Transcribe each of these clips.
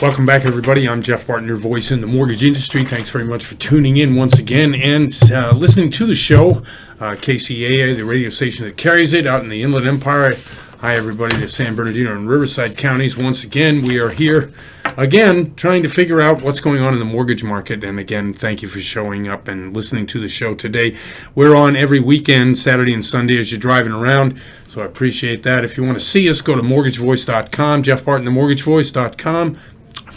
Welcome back, everybody. I'm Jeff Barton, your voice in the mortgage industry. Thanks very much for tuning in once again and listening to the show. KCAA, the radio station that carries it out in the Inland Empire. Hi, everybody, to San Bernardino and Riverside counties. Once again, we are here again trying to figure out what's going on in the mortgage market. And again, thank you for showing up and listening to the show today. We're on every weekend, Saturday and Sunday, as you're driving around. So I appreciate that. If you want to see us, go to mortgagevoice.com, jeffbartonthemortgagevoice.com.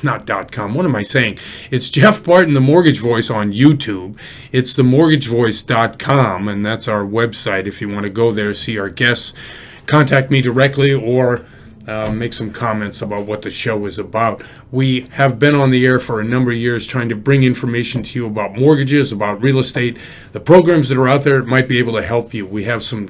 Not .com. What am I saying? It's Jeff Barton, the Mortgage Voice on YouTube. It's themortgagevoice.com, and that's our website. If you want to go there, see our guests, contact me directly, or make some comments about what the show is about. We have been on the air for a number of years trying to bring information to you about mortgages, about real estate, the programs that are out there that might be able to help you. We have some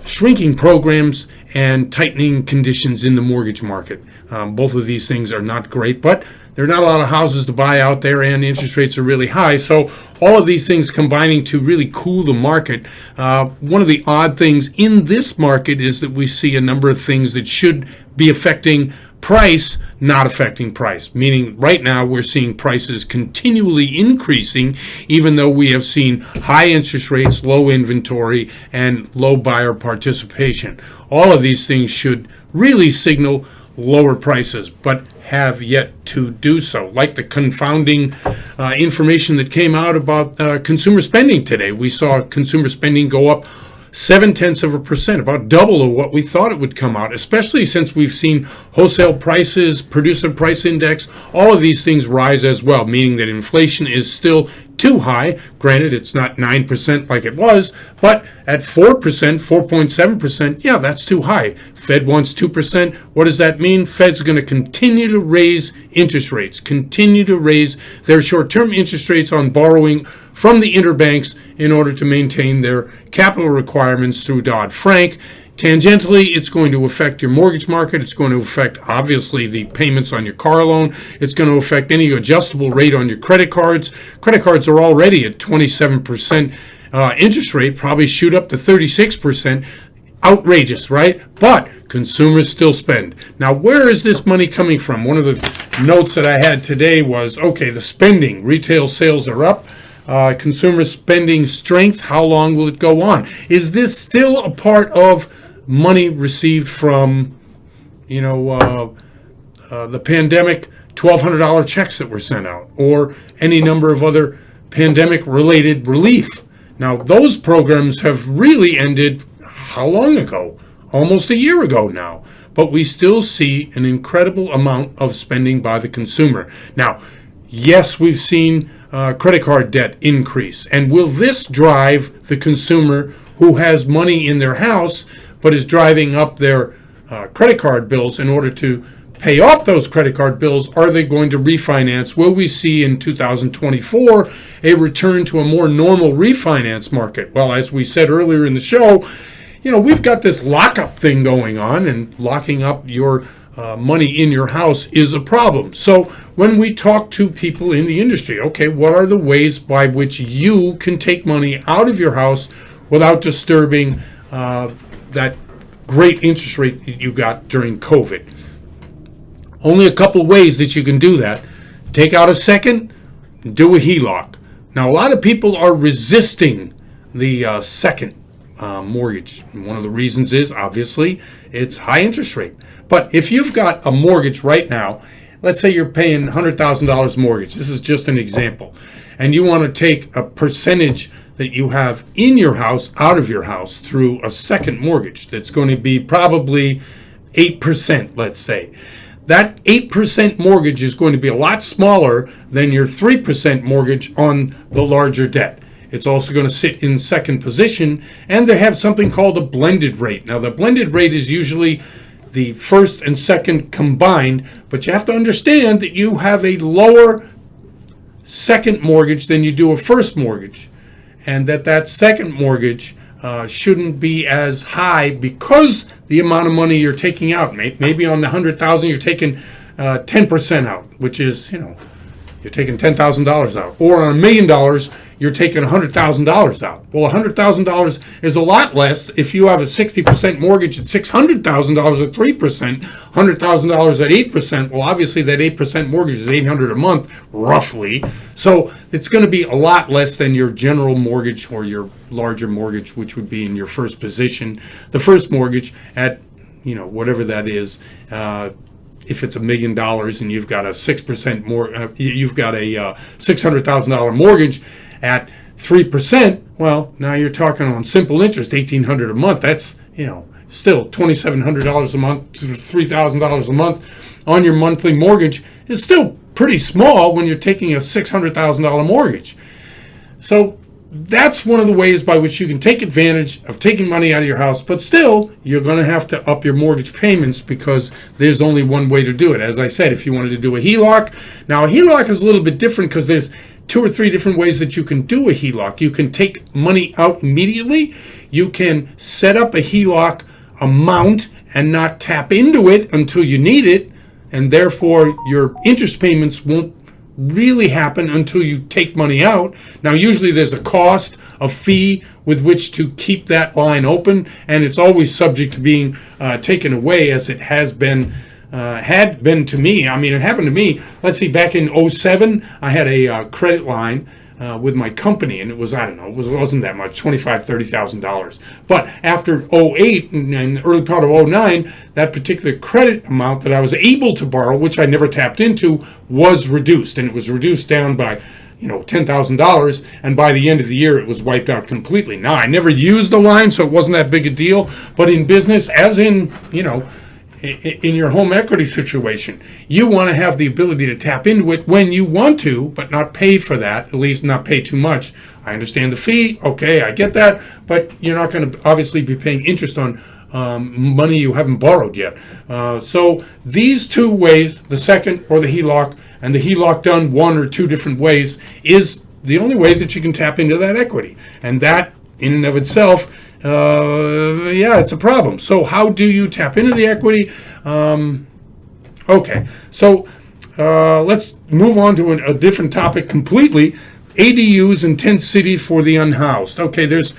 shrinking programs and tightening conditions in the mortgage market. Both of these things are not great, but there are not a lot of houses to buy out there, and interest rates are really high. So all of these things combining to really cool the market. One of the odd things in this market is that we see a number of things that should be affecting price, not affecting price. Meaning right now we're seeing prices continually increasing, even though we have seen high interest rates, low inventory, and low buyer participation. All of these things should really signal lower prices, but have yet to do so. Like the confounding information that came out about consumer spending today. We saw consumer spending go up 0.7%, about double of what we thought it would come out, especially since we've seen wholesale prices, producer price index, all of these things rise as well, meaning that inflation is still too high. Granted, it's not 9% like it was, but at 4%, 4.7%, yeah, that's too high. Fed wants 2%. What does that mean? Fed's going to continue to raise interest rates, continue to raise their short-term interest rates on borrowing from the interbanks in order to maintain their capital requirements through Dodd-Frank. Tangentially, it's going to affect your mortgage market. It's going to affect, obviously, the payments on your car loan. It's going to affect any adjustable rate on your credit cards. Credit cards are already at 27% interest rate, probably shoot up to 36%. Outrageous, right? But consumers still spend. Now, where is this money coming from? One of the notes that I had today was, okay, the spending, retail sales are up. Consumer spending strength, how long will it go on? Is this still a part of money received from, the pandemic $1,200 checks that were sent out, or any number of other pandemic-related relief? Now, those programs have really ended how long ago? Almost a year ago now. But we still see an incredible amount of spending by the consumer. Now, yes, we've seen credit card debt increase. And will this drive the consumer who has money in their house but is driving up their credit card bills in order to pay off those credit card bills? Are they going to refinance? Will we see in 2024 a return to a more normal refinance market? Well, as we said earlier in the show, we've got this lockup thing going on, and locking up your money in your house is a problem. So when we talk to people in the industry, okay, what are the ways by which you can take money out of your house without disturbing that great interest rate that you got during COVID? Only a couple ways that you can do that. Take out a second, do a HELOC. Now, a lot of people are resisting the second mortgage. And one of the reasons is, obviously, it's high interest rate. But if you've got a mortgage right now, let's say you're paying $100,000 mortgage. This is just an example. And you want to take a percentage that you have in your house out of your house through a second mortgage that's going to be probably 8%, let's say. That 8% mortgage is going to be a lot smaller than your 3% mortgage on the larger debt. It's also going to sit in second position, and they have something called a blended rate. Now, the blended rate is usually the first and second combined, but you have to understand that you have a lower second mortgage than you do a first mortgage, and that second mortgage shouldn't be as high because the amount of money you're taking out. Maybe on the $100,000 you're taking 10% out, which is, you're taking $10,000 out. Or on $1 million, you're taking $100,000 out. Well, $100,000 is a lot less if you have a 60% mortgage at $600,000 at 3%, $100,000 at 8%. Well, obviously that 8% mortgage is $800 a month, roughly. So it's going to be a lot less than your general mortgage or your larger mortgage, which would be in your first position. The first mortgage at, whatever that is, if it's $1 million and you've got a 6% more, you've got a $600,000 mortgage at 3%. Well, now you're talking on simple interest, $1,800 a month. That's still $2,700 a month, $3,000 a month on your monthly mortgage is still pretty small when you're taking a $600,000 mortgage. So that's one of the ways by which you can take advantage of taking money out of your house, but still you're going to have to up your mortgage payments because there's only one way to do it. As I said, if you wanted to do a HELOC, now a HELOC is a little bit different because there's 2 or 3 different ways that you can do a HELOC. You can take money out immediately. You can set up a HELOC amount and not tap into it until you need it, and therefore your interest payments won't really happen until you take money out. Now, usually there's a cost, a fee with which to keep that line open, and it's always subject to being taken away, as it had been to me. I mean, it happened to me. Let's see, back in 2007, I had a credit line with my company, and it was, it wasn't that much, $25,000, $30,000. But after 2008 and the early part of 2009, that particular credit amount that I was able to borrow, which I never tapped into, was reduced, and it was reduced down by $10,000, and by the end of the year it was wiped out completely. Now, I never used the line, so it wasn't that big a deal, but in business, as in in your home equity situation, you want to have the ability to tap into it when you want to, but not pay for that, at least not pay too much. I understand the fee, okay, I get that, but you're not going to obviously be paying interest on money you haven't borrowed yet. So these 2 ways, the second or the HELOC, and the HELOC done 1 or 2 different ways, is the only way that you can tap into that equity. And that, in and of itself, it's a problem. So how do you tap into the equity? Okay, so let's move on to a different topic completely. ADUs in tent cities for the unhoused. Okay, there's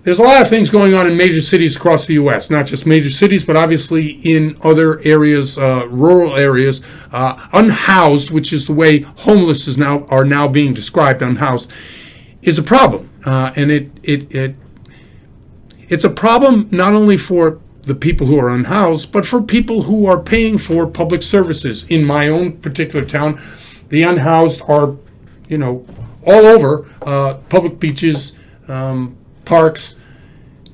a lot of things going on in major cities across the U.S., not just major cities, but obviously in other areas, rural areas. Unhoused, which is the way homeless are now being described, unhoused, is a problem. And it's a problem not only for the people who are unhoused, but for people who are paying for public services. In my own particular town, the unhoused are, all over, public beaches, parks.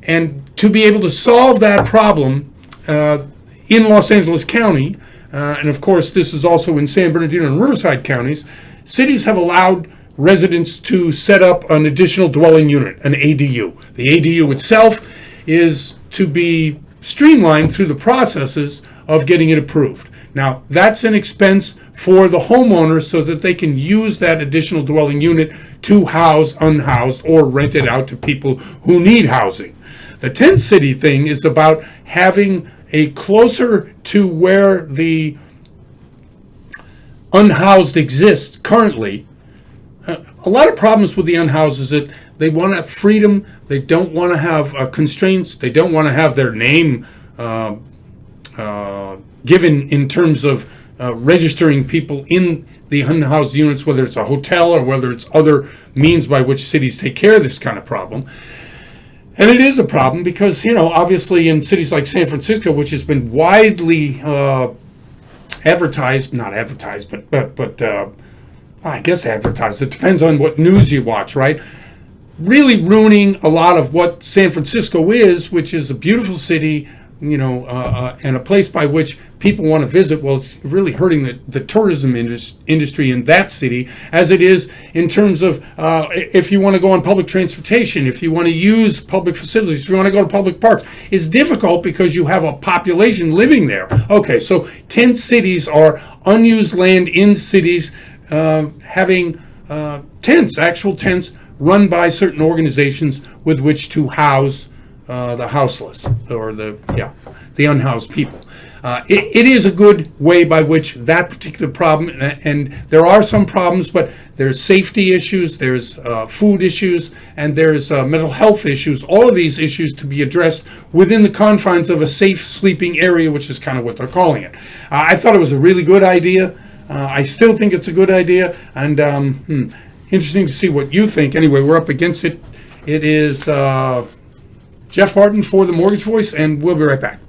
And to be able to solve that problem in Los Angeles County, and of course this is also in San Bernardino and Riverside counties, cities have allowed residents to set up an additional dwelling unit, an ADU. The ADU itself is to be streamlined through the processes of getting it approved. Now, that's an expense for the homeowner so that they can use that additional dwelling unit to house unhoused or rent it out to people who need housing. The tent city thing is about having a closer to where the unhoused exists currently. A lot of problems with the unhoused is that they want to have freedom, they don't want to have constraints, they don't want to have their name given in terms of registering people in the unhoused units, whether it's a hotel or whether it's other means by which cities take care of this kind of problem. And it is a problem because, obviously in cities like San Francisco, which has been widely advertised, I guess advertised, it depends on what news you watch, right? Really ruining a lot of what San Francisco is, which is a beautiful city, and a place by which people want to visit. Well, it's really hurting the tourism industry in that city, as it is in terms of if you want to go on public transportation, if you want to use public facilities, if you want to go to public parks. It's difficult because you have a population living there. Okay, so tent cities are unused land in cities having tents, actual tents, run by certain organizations with which to house the houseless or the unhoused people. it is a good way by which that particular problem, and there are some problems, but there's safety issues, there's food issues, and there's mental health issues, all of these issues to be addressed within the confines of a safe sleeping area, which is kind of what they're calling it. I thought it was a really good idea. I still think it's a good idea, and interesting to see what you think. Anyway, we're up against it. It is Jeff Barton for the Mortgage Voice, and we'll be right back.